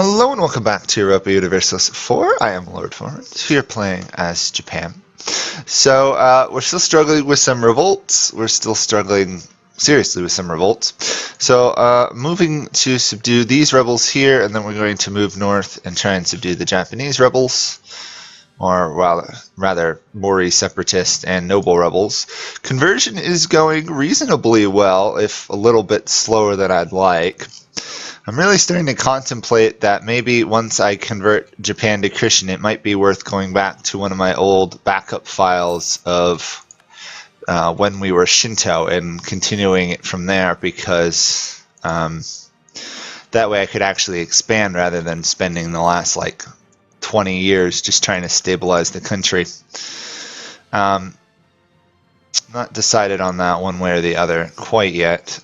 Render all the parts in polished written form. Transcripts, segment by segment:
Hello and welcome back to Europa Universalis 4. I am Lord Forwind, here playing as Japan. So we're still struggling with some revolts. We're still struggling seriously with some revolts. So moving to subdue these rebels here, and then we're going to move north and try and subdue the Japanese rebels, or rather Mori separatist and noble rebels. Conversion is going reasonably well, if a little bit slower than I'd like. I'm really starting to contemplate that maybe once I convert Japan to Christian, it might be worth going back to one of my old backup files of when we were Shinto and continuing it from there, because that way I could actually expand rather than spending the last 20 years just trying to stabilize the country. Not decided on that one way or the other quite yet.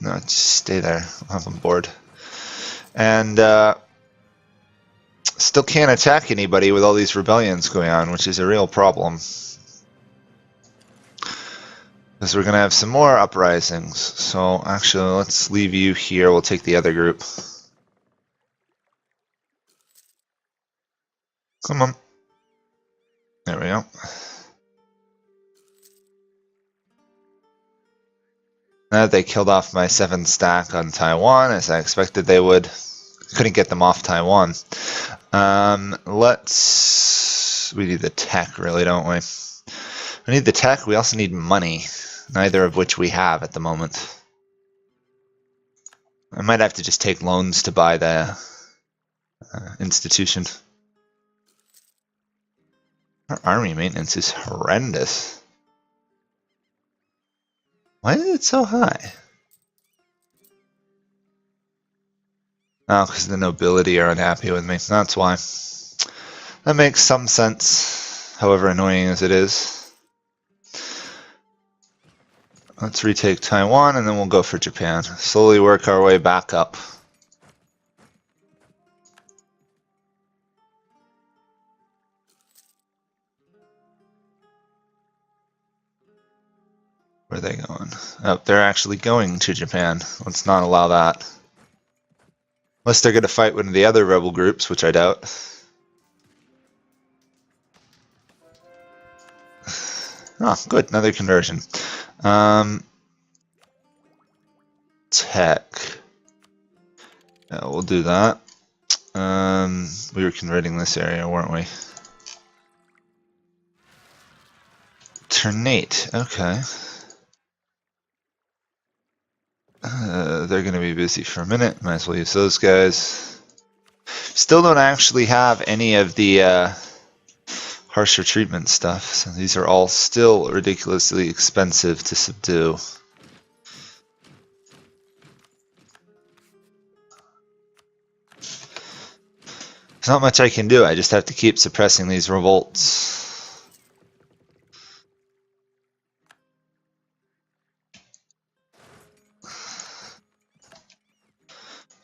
No, just stay there. I'll have them bored. And still can't attack anybody with all these rebellions going on, which is a real problem. Because we're going to have some more uprisings. So actually, let's leave you here. We'll take the other group. Come on. There we go. Now that they killed off my 7 stack on Taiwan, as I expected they would. Couldn't get them off Taiwan. We need the tech, really, don't we? We need the tech, we also need money. Neither of which we have at the moment. I might have to just take loans to buy the institution. Our army maintenance is horrendous. Why is it so high? Oh, because the nobility are unhappy with me. That's why. That makes some sense, however annoying as it is. Let's retake Taiwan, and then we'll go for Japan. Slowly work our way back up. Where are they going? Oh, they're actually going to Japan. Let's not allow that. Unless they're going to fight one of the other rebel groups, which I doubt. Oh, good. Another conversion. Tech. Yeah, we'll do that. We were converting this area, weren't we? Ternate. Okay. They're going to be busy for a minute. Might as well use those guys. Still don't actually have any of the harsher treatment stuff, so these are all still ridiculously expensive to subdue. There's not much I can do. I just have to keep suppressing these revolts.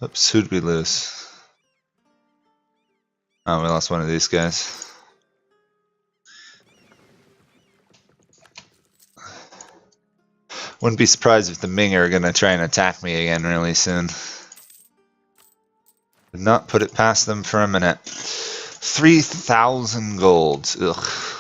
Oops, who'd we lose? Oh, we lost one of these guys. Wouldn't be surprised if the Ming are going to try and attack me again really soon. Did not put it past them for a minute. 3,000 gold. Ugh.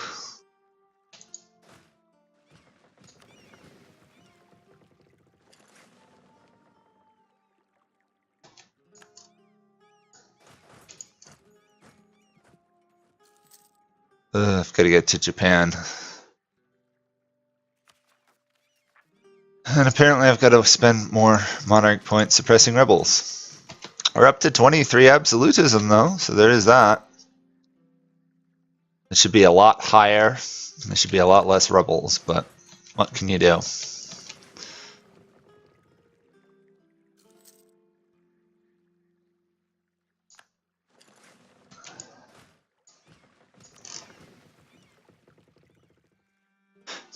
I've got to get to Japan. And apparently I've got to spend more monarch points suppressing rebels. We're up to 23 absolutism though, so there is that. It should be a lot higher. There should be a lot less rebels, but what can you do?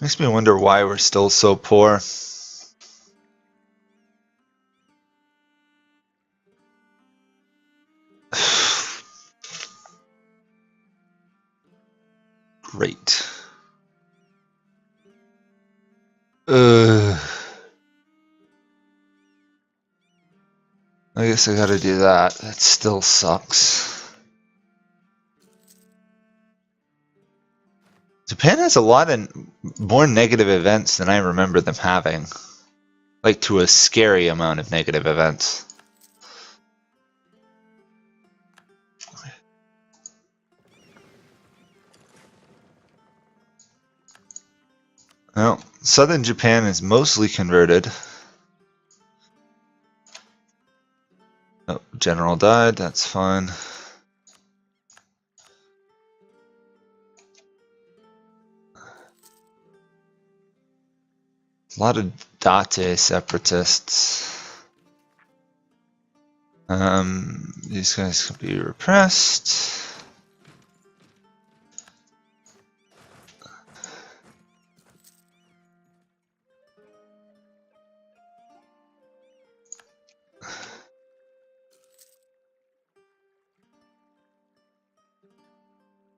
Makes me wonder why we're still so poor. Great. I I guess I gotta do that. That still sucks. Japan has a lot of more negative events than I remember them having. Like, to a scary amount of negative events. Well, southern Japan is mostly converted. Oh, general died, that's fine. A lot of Date separatists. These guys can be repressed.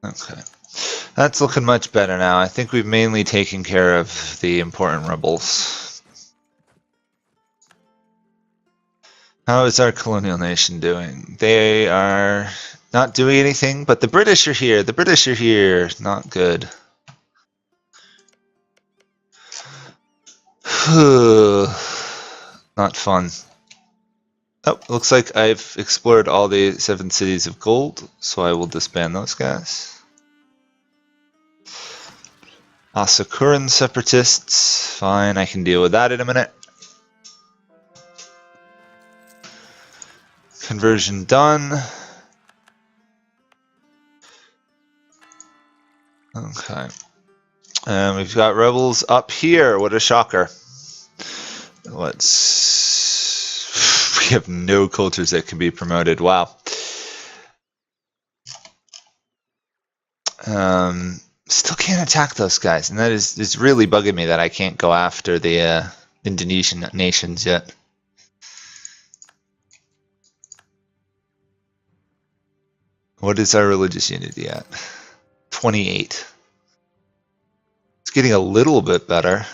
Okay. That's looking much better now. I think we've mainly taken care of the important rebels. How is our colonial nation doing? They are not doing anything, but the British are here. The British are here. Not good. Not fun. Oh, looks like I've explored all the 7 cities of gold, so I will disband those guys. Asakuran separatists, fine, I can deal with that in a minute. Conversion done. Okay. We've got rebels up here, what a shocker. We have no cultures that can be promoted, wow. Still can't attack those guys, and that is really bugging me that I can't go after the Indonesian nations yet. What is our religious unity at? 28. It's getting a little bit better.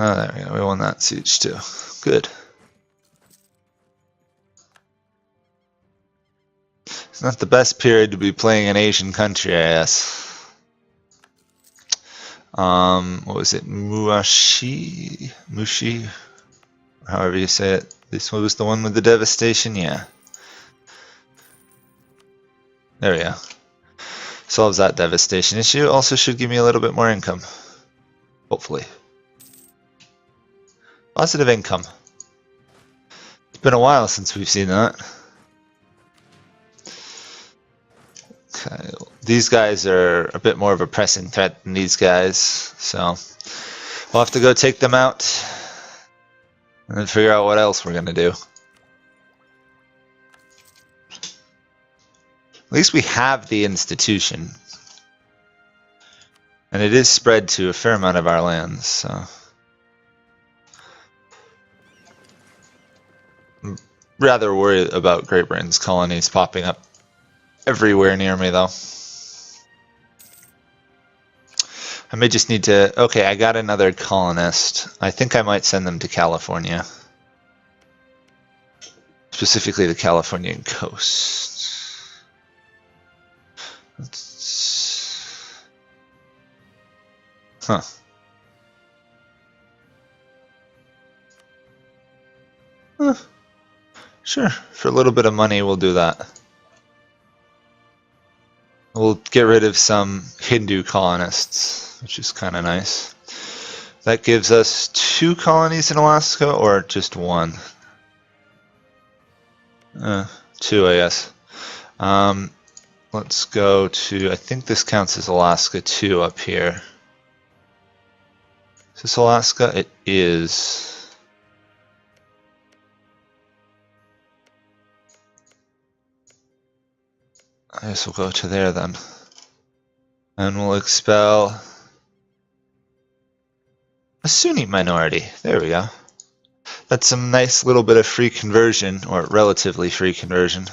Oh, there we go. We won that siege too. Good. It's not the best period to be playing an Asian country, I guess. What was it? Mushi? However you say it. This was the one with the devastation? Yeah. There we go. Solves that devastation issue. Also should give me a little bit more income. Hopefully. Positive income. It's been a while since we've seen that. Okay, these guys are a bit more of a pressing threat than these guys, so we'll have to go take them out and then figure out what else we're gonna do. At least we have the institution, and it is spread to a fair amount of our lands, so. I'm rather worried about Great Britain's colonies popping up everywhere near me, though. I may just need to... Okay, I got another colonist. I think I might send them to California. Specifically the Californian coast. Huh. Sure, for a little bit of money we'll do that. We'll get rid of some Hindu colonists, which is kind of nice. That gives us 2 colonies in Alaska, or just 1? 2, I guess. Let's go to, I think this counts as Alaska 2 up here. Is this Alaska? It is. I guess we'll go to there then. And we'll expel a Sunni minority. There we go. That's some nice little bit of free conversion, or relatively free conversion.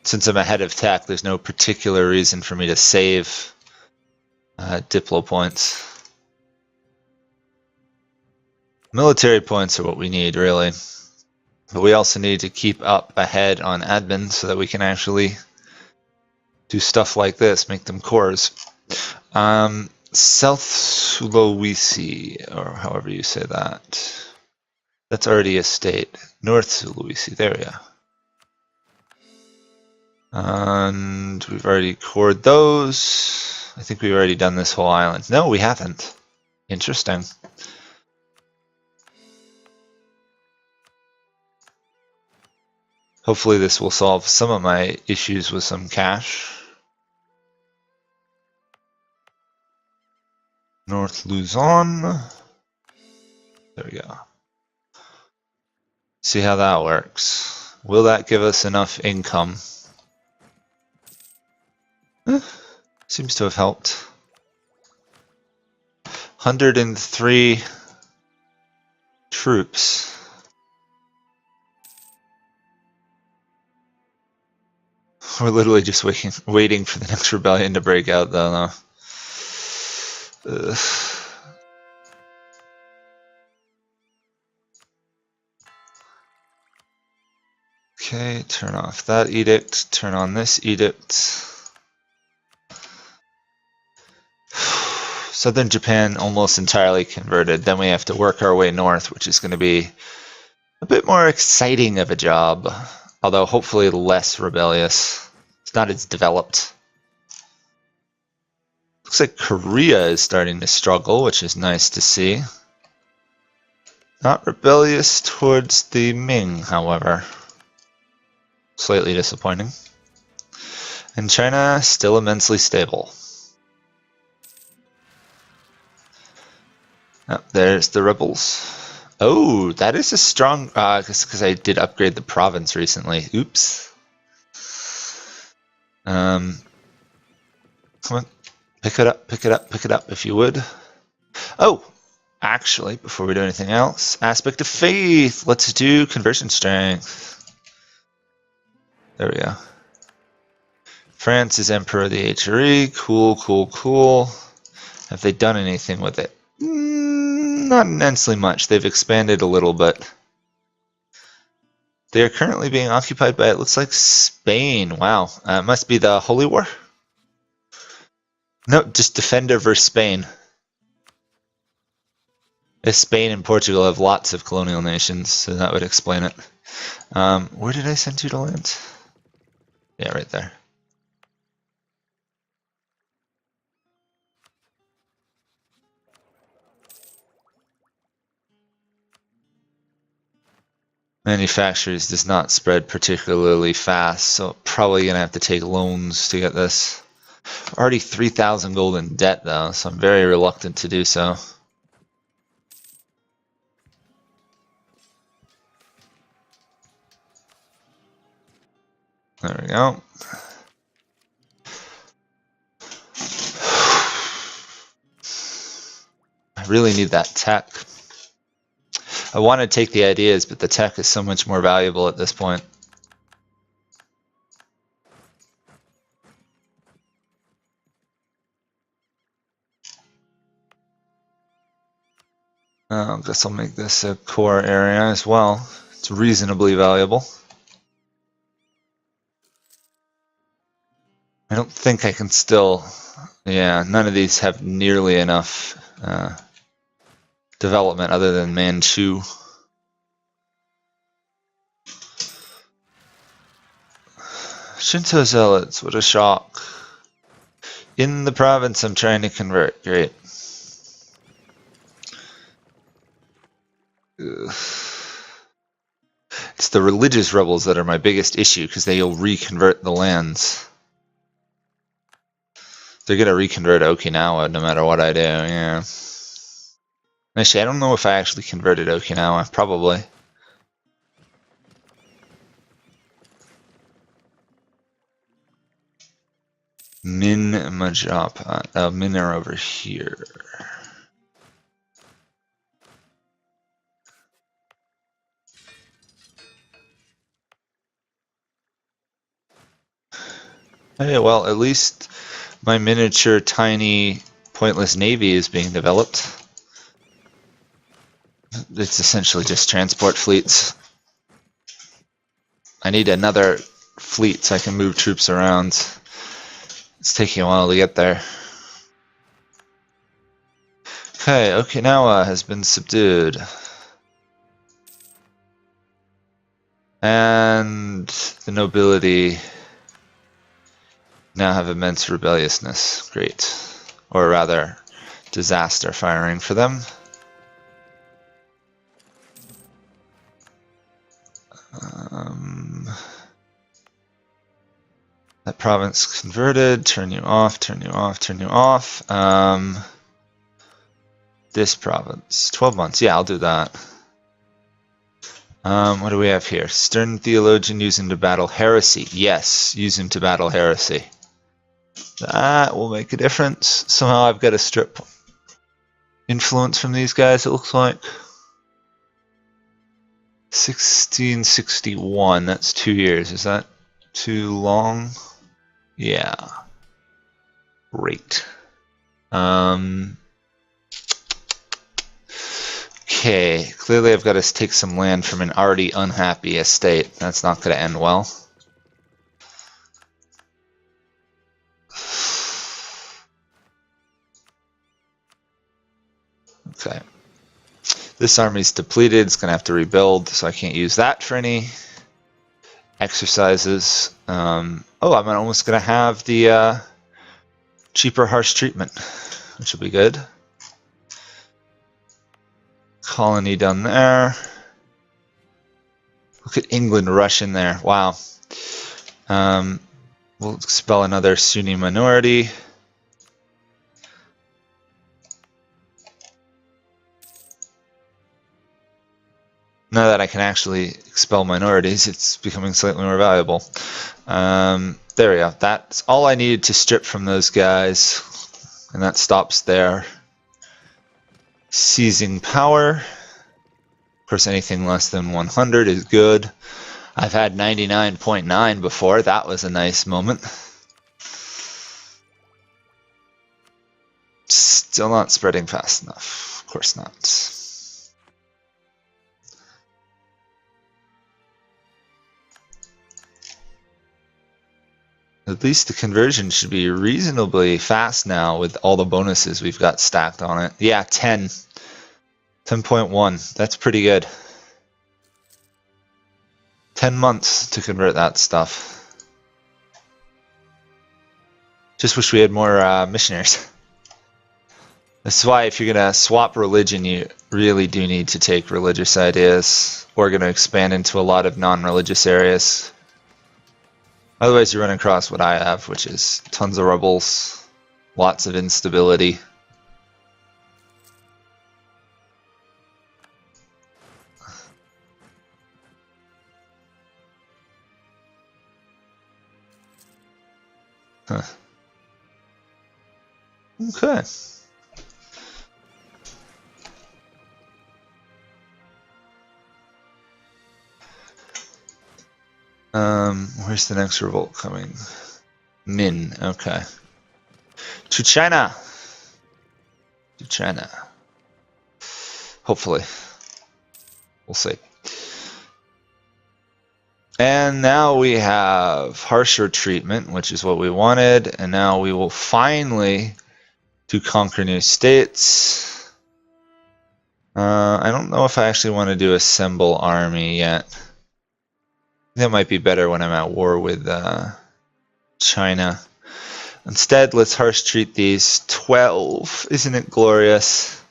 Since I'm ahead of tech, there's no particular reason for me to save Diplo points. Military points are what we need, really. But we also need to keep up ahead on admin so that we can actually do stuff like this, make them cores. South Sulawesi, or however you say that. That's already a state. North Sulawesi, there we go. And we've already cored those. I think we've already done this whole island. No, we haven't. Interesting. Hopefully this will solve some of my issues with some cash. North Luzon. There we go. See how that works. Will that give us enough income? Seems to have helped. 103 troops. We're literally just waiting for the next rebellion to break out, though. Okay, turn off that edict, turn on this edict. Southern Japan almost entirely converted. Then we have to work our way north, which is going to be a bit more exciting of a job, although hopefully less rebellious. It's not as developed. Looks like Korea is starting to struggle, which is nice to see. Not rebellious towards the Ming, however. Slightly disappointing. And China, still immensely stable. Oh, there's the rebels. Oh, that is a strong... because I did upgrade the province recently. Oops. Come on. Pick it up, pick it up, pick it up if you would. Oh, actually, before we do anything else, aspect of faith. Let's do conversion strength. There we go. France is Emperor of the HRE. Cool, cool, cool. Have they done anything with it? Not immensely much. They've expanded a little bit. They are currently being occupied by, it looks like, Spain. Wow. It must be the Holy War? No, just Defender versus Spain. Spain and Portugal have lots of colonial nations, so that would explain it. Where did I send you to land? Yeah, right there. Manufacturers does not spread particularly fast, so probably gonna have to take loans to get this. Already 3,000 gold in debt though, so I'm very reluctant to do so. There we go. I really need that tech. I want to take the ideas, but the tech is so much more valuable at this point. I guess I'll make this a core area as well. It's reasonably valuable. I don't think I can still... Yeah, none of these have nearly enough development other than Manchu. Shinto Zealots, what a shock. In the province I'm trying to convert, great. Ugh. It's the religious rebels that are my biggest issue because they'll reconvert the lands. They're going to reconvert Okinawa no matter what I do, yeah. Actually, I don't know if I actually converted Okinawa, probably. Min Majapa. Min are over here. Hey, well, at least my miniature, tiny, pointless navy is being developed. It's essentially just transport fleets. I need another fleet so I can move troops around. It's taking a while to get there. Okay, Okinawa has been subdued. And the nobility now have immense rebelliousness. Great. Or rather, disaster firing for them. That province converted. Turn you off, turn you off, turn you off. This province. 12 months. Yeah, I'll do that. What do we have here? Stern theologian, use him to battle heresy. Yes, use him to battle heresy. That will make a difference. Somehow I've got to strip influence from these guys, it looks like. 1661, that's 2 years. Is that too long? Yeah. Great. Okay, clearly I've got to take some land from an already unhappy estate. That's not going to end well. Okay. This army's depleted. It's going to have to rebuild, so I can't use that for any exercises. Oh, I'm almost going to have the cheaper harsh treatment, which will be good. Colony done there. Look at England rush in there. Wow. We'll expel another Sunni minority. Now that I can actually expel minorities, it's becoming slightly more valuable. There we go. That's all I needed to strip from those guys. And that stops there. Seizing power. Of course, anything less than 100 is good. I've had 99.9 before. That was a nice moment. Still not spreading fast enough. Of course not. At least the conversion should be reasonably fast now with all the bonuses we've got stacked on it. Yeah, 10. 10.1. That's pretty good. 10 months to convert that stuff. Just wish we had more missionaries. This is why if you're going to swap religion, you really do need to take religious ideas. We're going to expand into a lot of non-religious areas. Otherwise, you run across what I have, which is tons of rebels, lots of instability. Huh. Okay. Where's the next revolt coming? Min, okay. To China! To China. Hopefully. We'll see. And now we have harsher treatment, which is what we wanted, and now we will finally do conquer new states. I don't know if I actually want to do assemble army yet. That might be better when I'm at war with China. Instead, let's harsh treat these. 12. Isn't it glorious?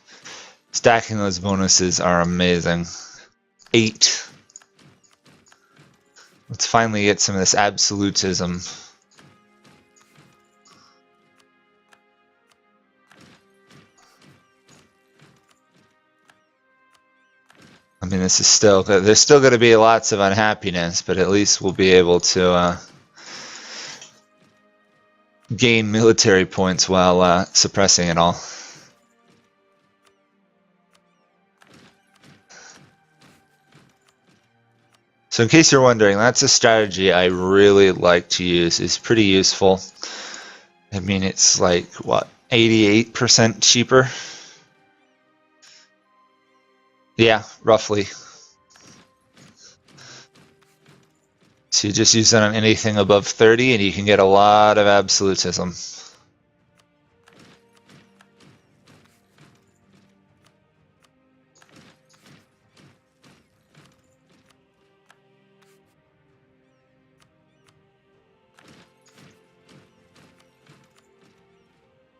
Stacking those bonuses are amazing. 8. Let's finally get some of this absolutism. I mean, this is still, there's still going to be lots of unhappiness, but at least we'll be able to gain military points while suppressing it all. So in case you're wondering, that's a strategy I really like to use. It's pretty useful. I mean, it's like, what, 88% cheaper? Yeah, roughly. So you just use it on anything above 30 and you can get a lot of absolutism.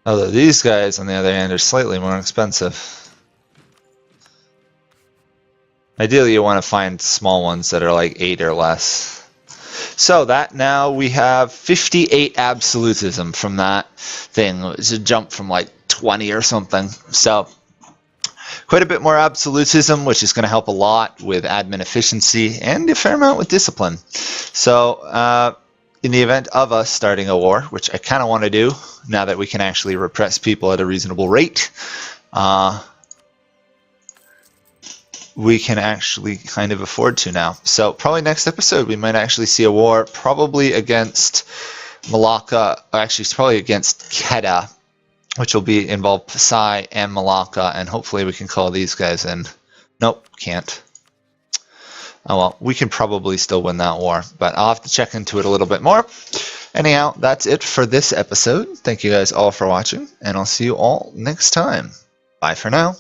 Although these guys, on the other hand, are slightly more expensive. Ideally, you want to find small ones that are like 8 or less. So that now we have 58 absolutism from that thing. It's a jump from like 20 or something. So quite a bit more absolutism, which is going to help a lot with admin efficiency and a fair amount with discipline. So in the event of us starting a war, which I kind of want to do now that we can actually repress people at a reasonable rate, we can actually kind of afford to now. So probably next episode we might actually see a war, probably against Malacca, or actually it's probably against Kedah, which will be involve Pasai and Malacca, and hopefully we can call these guys in. Nope, can't. Oh well, we can probably still win that war, but I'll have to check into it a little bit more. Anyhow, that's it for this episode. Thank you guys all for watching, and I'll see you all next time. Bye for now.